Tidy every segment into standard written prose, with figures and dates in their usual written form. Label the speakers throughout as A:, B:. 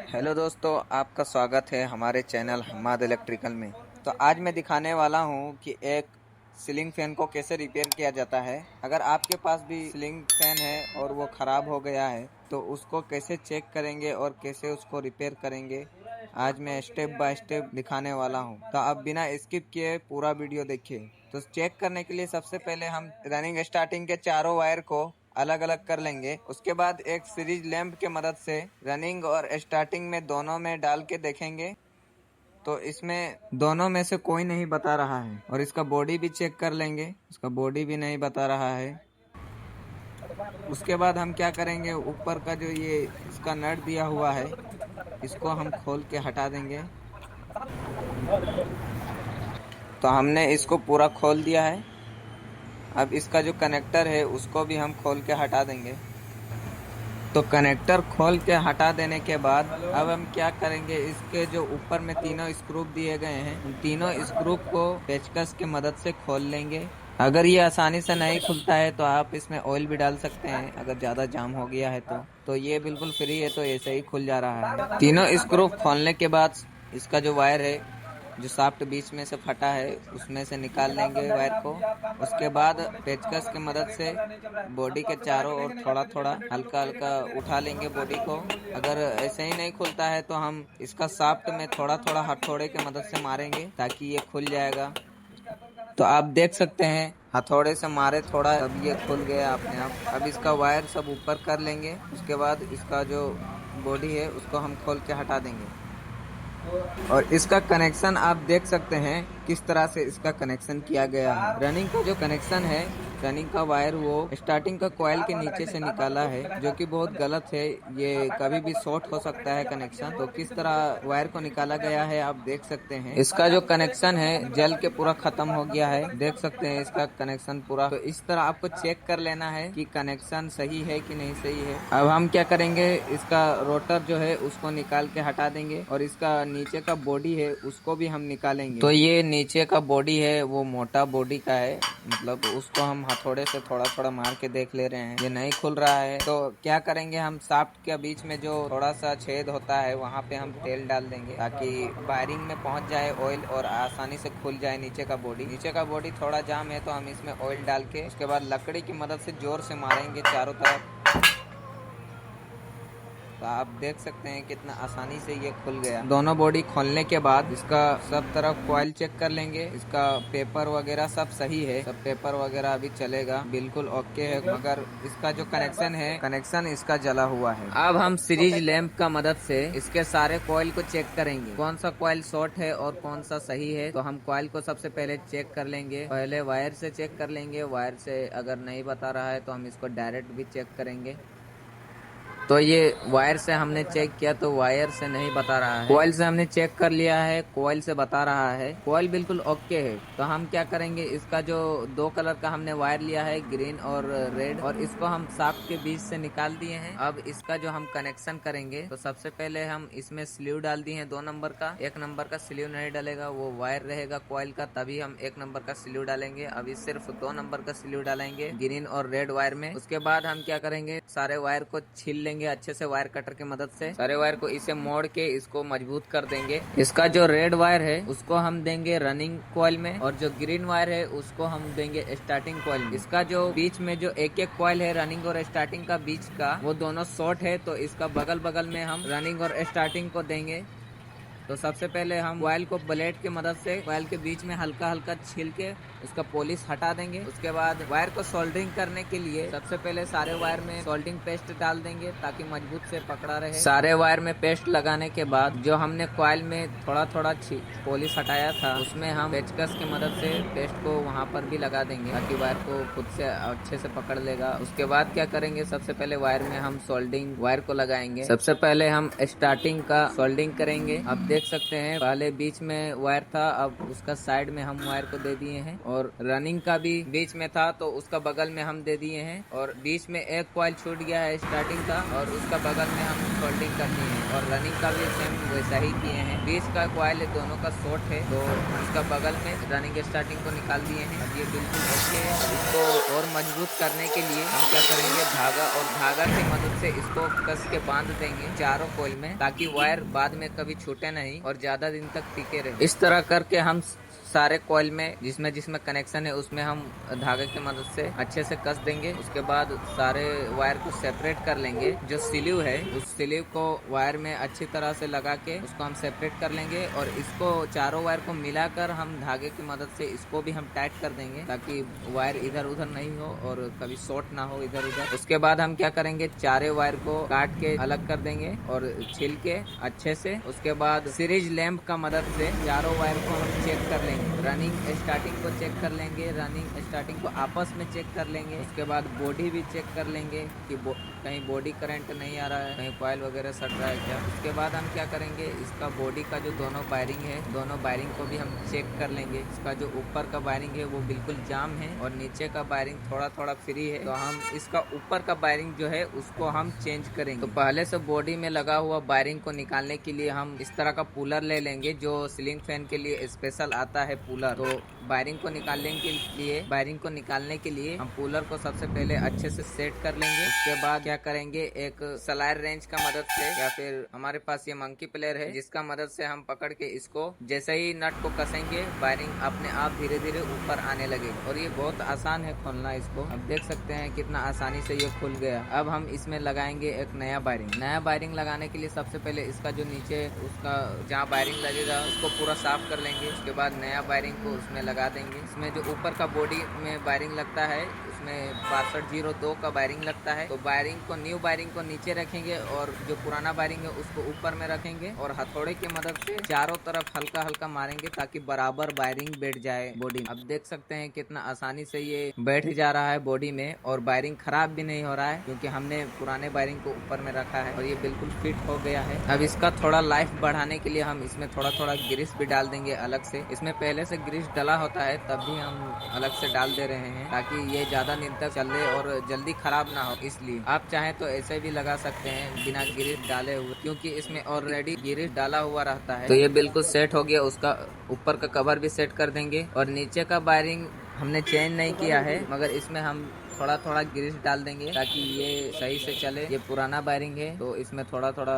A: Hello दोस्तों, आपका स्वागत है हमारे चैनल हम्माद इलेक्ट्रिकल में। तो आज मैं दिखाने वाला हूं कि एक सीलिंग फैन को कैसे रिपेयर किया जाता है। अगर आपके पास भी सीलिंग फैन है और वो ख़राब हो गया है तो उसको कैसे चेक करेंगे और कैसे उसको रिपेयर करेंगे, आज मैं स्टेप बाय स्टेप दिखाने वाला हूं। तो आप बिना स्किप किए पूरा वीडियो देखिए। तो चेक करने के लिए सबसे पहले हम रनिंग स्टार्टिंग के चारों वायर को अलग अलग कर लेंगे। उसके बाद एक सीरीज लैंप के मदद से रनिंग और स्टार्टिंग में दोनों में डाल के देखेंगे तो इसमें दोनों में से कोई नहीं बता रहा है। और इसका बॉडी भी चेक कर लेंगे, इसका बॉडी भी नहीं बता रहा है। उसके बाद हम क्या करेंगे, ऊपर का जो ये इसका नट दिया हुआ है इसको हम खोल के हटा देंगे। तो हमने इसको पूरा खोल दिया है। अब इसका जो कनेक्टर है उसको भी हम खोल के हटा देंगे। तो कनेक्टर खोल के हटा देने के बाद अब हम क्या करेंगे, इसके जो ऊपर में तीनों स्क्रू दिए गए हैं उन तीनों स्क्रू को पेचकस की मदद से खोल लेंगे। अगर ये आसानी से नहीं खुलता है तो आप इसमें ऑयल भी डाल सकते हैं। अगर ज़्यादा जाम हो गया है तो ये बिल्कुल फ्री है, तो ऐसे ही खुल जा रहा है। तीनों स्क्रू खोलने के बाद इसका जो वायर है, जो शाफ्ट बीच में से फटा है उसमें से निकाल लेंगे वायर को। उसके बाद पेचकस की मदद से बॉडी के चारों ओर थोड़ा थोड़ा हल्का हल्का उठा लेंगे बॉडी को। अगर ऐसे ही नहीं खुलता है तो हम इसका शाफ्ट में थोड़ा थोड़ा हथौड़े की मदद से मारेंगे ताकि ये खुल जाएगा। तो आप देख सकते हैं हथौड़े से मारे थोड़ा, अब ये खुल गया अपने आप। अब इसका वायर सब ऊपर कर लेंगे। उसके बाद इसका जो बॉडी है उसको हम खोल के हटा देंगे। और इसका कनेक्शन आप देख सकते हैं किस तरह से इसका कनेक्शन किया गया है। रनिंग का जो कनेक्शन है, रनिंग का वायर वो स्टार्टिंग का कॉइल के नीचे से निकाला है, जो कि बहुत गलत है। ये कभी भी शॉर्ट हो सकता है कनेक्शन। तो किस तरह वायर को निकाला गया है आप देख सकते हैं। इसका जो कनेक्शन है जल के पूरा खत्म हो गया है, देख सकते हैं इसका कनेक्शन पूरा। तो इस तरह आपको चेक कर लेना है कि कनेक्शन सही है कि नहीं सही है। अब हम क्या करेंगे, इसका रोटर जो है उसको निकाल के हटा देंगे और इसका नीचे का बॉडी है उसको भी हम निकालेंगे। तो ये नीचे का बॉडी है वो मोटा बॉडी का है, मतलब उसको हम हथौड़े से थोड़ा थोड़ा मार के देख ले रहे हैं, ये नहीं खुल रहा है। तो क्या करेंगे, हम शाफ्ट के बीच में जो थोड़ा सा छेद होता है वहाँ पे हम तेल डाल देंगे ताकि वायरिंग में पहुँच जाए ऑयल और आसानी से खुल जाए नीचे का बॉडी। नीचे का बॉडी थोड़ा जाम है तो हम इसमें ऑयल डाल के उसके बाद लकड़ी की मदद से जोर से मारेंगे चारों तरफ। तो आप देख सकते हैं कितना आसानी से ये खुल गया। दोनों बॉडी खोलने के बाद इसका सब तरफ कॉइल चेक कर लेंगे, इसका पेपर वगैरह सब सही है, सब पेपर वगैरह अभी चलेगा, बिल्कुल ओके है। मगर इसका जो कनेक्शन है, कनेक्शन इसका जला हुआ है। अब हम सीरीज लैंप का मदद से इसके सारे कॉइल को चेक करेंगे, कौन सा कॉइल शॉर्ट है और कौन सा सही है। तो हम कॉइल को सबसे पहले चेक कर लेंगे, पहले वायर से चेक कर लेंगे। वायर से अगर नहीं बता रहा है तो हम इसको डायरेक्ट भी चेक करेंगे। तो ये वायर से हमने चेक किया तो वायर से नहीं बता रहा है, कॉइल से हमने चेक कर लिया है, कॉइल से बता रहा है, कॉइल बिल्कुल ओके है। तो हम क्या करेंगे, इसका जो दो कलर का हमने वायर लिया है, ग्रीन और रेड, और इसको हम शाफ्ट के बीच से निकाल दिए हैं। अब इसका जो हम कनेक्शन करेंगे तो सबसे पहले हम इसमें स्लीव डाल दिए हैं 2 नंबर का। 1 नंबर का स्लीव नहीं डालेगा, वो वायर रहेगा कॉइल का, तभी हम 1 नंबर का स्लीव डालेंगे। अभी सिर्फ 2 नंबर का स्लीव डालेंगे ग्रीन और रेड वायर में। उसके बाद हम क्या करेंगे, सारे वायर को छील लेंगे अच्छे से वायर कटर की मदद से। सारे वायर को इसे मोड़ के इसको मजबूत कर देंगे। इसका जो रेड वायर है उसको हम देंगे रनिंग कॉइल में, और जो ग्रीन वायर है उसको हम देंगे स्टार्टिंग कॉइल में। इसका जो बीच में जो एक एक कॉइल है रनिंग और स्टार्टिंग का बीच का, वो दोनों शॉर्ट है, तो इसका बगल बगल में हम रनिंग और स्टार्टिंग को देंगे। तो सबसे पहले हम कॉइल को ब्लेड की मदद से कॉइल के बीच में हल्का हल्का छील के उसका पॉलिश हटा देंगे। उसके बाद वायर को सोल्डरिंग करने के लिए सबसे पहले सारे वायर में सोल्डरिंग पेस्ट डाल देंगे ताकि मजबूत से पकड़ा रहे। सारे वायर में पेस्ट लगाने के बाद जो हमने कॉइल में थोड़ा थोड़ा पॉलिश हटाया था उसमें हम पेचकस की मदद से पेस्ट को वहाँ पर भी लगा देंगे ताकि वायर को खुद से अच्छे से पकड़ लेगा। उसके बाद क्या करेंगे, सबसे पहले वायर में हम सोल्डरिंग वायर को लगाएंगे। सबसे पहले हम स्टार्टिंग का सोल्डरिंग करेंगे। अब देख सकते हैं पहले बीच में वायर था, अब उसका साइड में हम वायर को दे दिए हैं, और रनिंग का भी बीच में था तो उसका बगल में हम दे दिए हैं, और बीच में एक कॉइल छूट गया है स्टार्टिंग का और उसका बगल में हम फोल्डिंग करनी है। और रनिंग का भी सेम वैसा ही किए हैं। 20 का कॉइल दोनों का शॉर्ट है, तो इसका बगल में रनिंग स्टार्टिंग को निकाल दिए हैं। अब ये बिल्कुल ओके है। इसको और मजबूत करने के लिए हम क्या करेंगे, धागा की मदद से इसको कस के बांध देंगे चारों कॉइल में, ताकि वायर बाद में कभी छूटे नहीं और ज्यादा दिन तक टिके रहे। इस तरह करके हम सारे कॉइल में जिसमें कनेक्शन है उसमें हम धागे की मदद से अच्छे से कस देंगे। उसके बाद सारे वायर को सेपरेट कर लेंगे। जो स्लीव है उस स्लीव को वायर में अच्छी तरह से लगा के उसको हम सेपरेट कर लेंगे, और इसको चारों वायर को मिलाकर हम धागे की मदद से इसको भी हम टाइट कर देंगे, ताकि वायर इधर उधर नहीं हो और कभी शॉर्ट ना हो इधर उधर। उसके बाद हम क्या करेंगे, चारे वायर को काट के अलग कर देंगे और छिल के अच्छे से। उसके बाद सीरीज लैंप का मदद से चारों वायर को हम चेक कर लेंगे। रनिंग स्टार्टिंग को चेक कर लेंगे, रनिंग स्टार्टिंग को आपस में चेक कर लेंगे। उसके बाद बॉडी भी चेक कर लेंगे कि कहीं बॉडी करंट नहीं आ रहा है, कहीं कॉइल वगैरह सट रहा है क्या। उसके बाद हम क्या करेंगे, इसका बॉडी का जो दोनों वायरिंग है, दोनों वायरिंग को भी हम चेक कर लेंगे। इसका जो ऊपर का वायरिंग है वो बिल्कुल जाम है और नीचे का वायरिंग थोड़ा थोड़ा फ्री है, तो हम इसका ऊपर का वायरिंग जो है उसको हम चेंज करेंगे। तो पहले से बॉडी में लगा हुआ वायरिंग को निकालने के लिए हम इस तरह का पुलर ले लेंगे, जो सीलिंग फैन के लिए स्पेशल आता है पुलर। तो वायरिंग को निकालने के लिए हम पुलर को सबसे पहले अच्छे से सेट कर लेंगे। उसके बाद क्या करेंगे, एक स्लाइड रेंच का मदद से, या फिर हमारे पास ये मंकी प्लेयर है जिसका मदद से हम पकड़ के इसको जैसे ही नट को कसेंगे वायरिंग अपने आप धीरे धीरे ऊपर आने लगेगी। और ये बहुत आसान है खोलना इसको। अब देख सकते हैं कितना आसानी से ये खुल गया। अब हम इसमें लगाएंगे एक नया वायरिंग लगाने के लिए सबसे पहले इसका जो नीचे उसका जहाँ वायरिंग लगेगा उसको पूरा साफ कर लेंगे। उसके बाद नया वायरिंग को उसमें लगा देंगे। इसमें जो ऊपर का बॉडी में वायरिंग लगता है उसमें 6202 का वायरिंग लगता है। तो न्यू वायरिंग को नीचे रखेंगे और जो पुराना वायरिंग है उसको ऊपर में रखेंगे और हथौड़े की मदद से चारों तरफ हल्का हल्का मारेंगे ताकि बराबर वायरिंग बैठ जाए बॉडी में। अब देख सकते हैं कितना आसानी से ये बैठ जा रहा है बॉडी में और वायरिंग खराब भी नहीं हो रहा है, क्योंकि हमने पुराने वायरिंग को ऊपर में रखा है और ये बिल्कुल फिट हो गया है। अब इसका थोड़ा लाइफ बढ़ाने के लिए हम इसमें थोड़ा थोड़ा ग्रीस भी डाल देंगे अलग से। इसमें पहले से ग्रीस डला होता है, तब भी हम अलग से डाल दे रहे हैं ताकि ये ज्यादा दिन तक चले और जल्दी खराब ना हो। इसलिए आप चाहें तो ऐसे भी लगा सकते हैं बिना ग्रीस डाले हुए, क्योंकि इसमें ऑलरेडी ग्रीस डाला हुआ रहता है। तो ये बिल्कुल सेट हो गया। उसका ऊपर का कवर भी सेट कर देंगे और नीचे का वायरिंग हमने चेंज नहीं किया है, मगर इसमें हम थोड़ा थोड़ा ग्रीस डाल देंगे ताकि ये सही से चले। ये पुराना वायरिंग है तो इसमें थोड़ा थोड़ा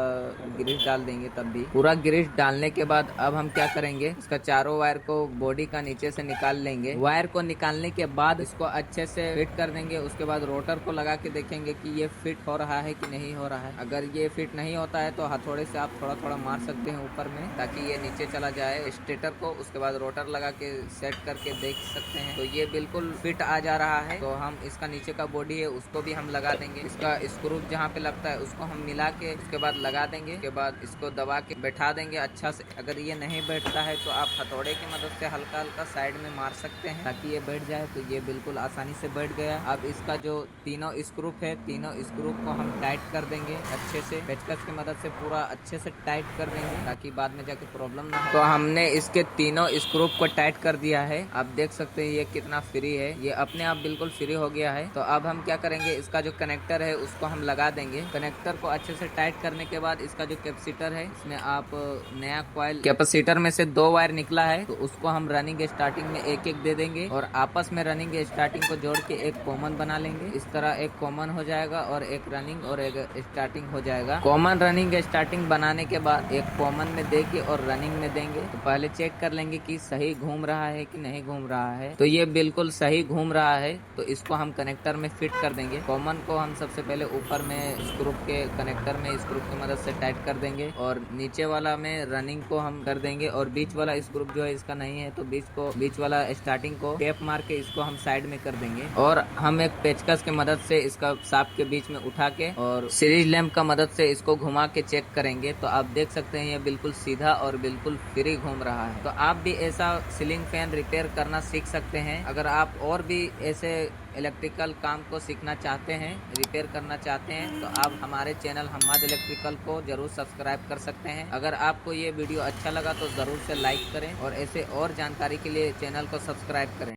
A: ग्रीस डाल देंगे। तब भी पूरा ग्रीस डालने के बाद अब हम क्या करेंगे, इसका चारों वायर को बॉडी का नीचे से निकाल लेंगे। वायर को निकालने के बाद इसको अच्छे से फिट कर देंगे। उसके बाद रोटर को लगा के देखेंगे कि ये फिट हो रहा है कि नहीं हो रहा है। अगर ये फिट नहीं होता है तो हथौड़े से आप थोड़ा थोड़ा मार सकते हैं ऊपर में ताकि ये नीचे चला जाए स्टेटर को। उसके बाद रोटर लगा के सेट करके देख सकते हैं। तो ये बिल्कुल फिट आ जा रहा है। तो हम इसका नीचे का बॉडी है उसको भी हम लगा देंगे। इसका स्क्रू जहाँ पे लगता है उसको हम मिला के उसके बाद लगा देंगे। उसके बाद इसको दबा के बैठा देंगे अच्छा से। अगर ये नहीं बैठता है तो आप हथौड़े की मदद से हल्का हल्का साइड में मार सकते हैं ताकि ये बैठ जाए। तो ये बिल्कुल आसानी से बैठ गया। अब इसका जो तीनों स्क्रू है, तीनों स्क्रू को हम टाइट कर देंगे अच्छे से। पेचकस की मदद से पूरा अच्छे से टाइट कर देंगे ताकि बाद में जाके प्रॉब्लम ना हो। तो हमने इसके तीनों स्क्रू को टाइट कर दिया है। आप देख सकते हैं ये कितना फ्री है, ये अपने आप बिल्कुल फ्री हो गया है। तो अब हम क्या करेंगे, इसका जो कनेक्टर है उसको हम लगा देंगे। कनेक्टर को अच्छे से टाइट करने के बाद इसका जो कैपेसिटर है इसमें आप नया कॉइल, कैपेसिटर में से 2 वायर निकला है तो उसको हम रनिंग स्टार्टिंग में एक एक दे देंगे और आपस में रनिंग स्टार्टिंग को जोड़ के एक कॉमन बना लेंगे। इस तरह एक कॉमन हो जाएगा और एक रनिंग और एक स्टार्टिंग हो जाएगा। कॉमन रनिंग स्टार्टिंग बनाने के बाद एक कॉमन में दे के और रनिंग में देंगे। तो पहले चेक कर लेंगे कि सही घूम रहा है कि नहीं घूम रहा है। तो ये बिल्कुल सही घूम रहा है, तो इसको हम कनेक्टर में फिट कर देंगे। कॉमन को हम सबसे पहले ऊपर में स्क्रू के कनेक्टर में स्क्रू की मदद से टाइट कर देंगे और नीचे वाला में रनिंग को हम कर देंगे। और बीच वाला स्क्रू जो है इसका नहीं है तो बीच वाला स्टार्टिंग को टेप मार के इसको हम साइड में कर देंगे। और हम एक पेचकस की मदद से इसका शाफ्ट के बीच में उठा के और सीरीज लैंप का मदद से इसको घुमा के चेक करेंगे। तो आप देख सकते हैं ये बिल्कुल सीधा और बिल्कुल फ्री घूम रहा है। तो आप भी ऐसा सीलिंग फैन रिपेयर करना सीख सकते हैं। अगर आप और भी ऐसे इलेक्ट्रिकल काम को सीखना चाहते हैं, रिपेयर करना चाहते हैं, तो आप हमारे चैनल हम्माद इलेक्ट्रिकल को जरूर सब्सक्राइब कर सकते हैं। अगर आपको ये वीडियो अच्छा लगा तो जरूर से लाइक करें और ऐसे और जानकारी के लिए चैनल को सब्सक्राइब करें।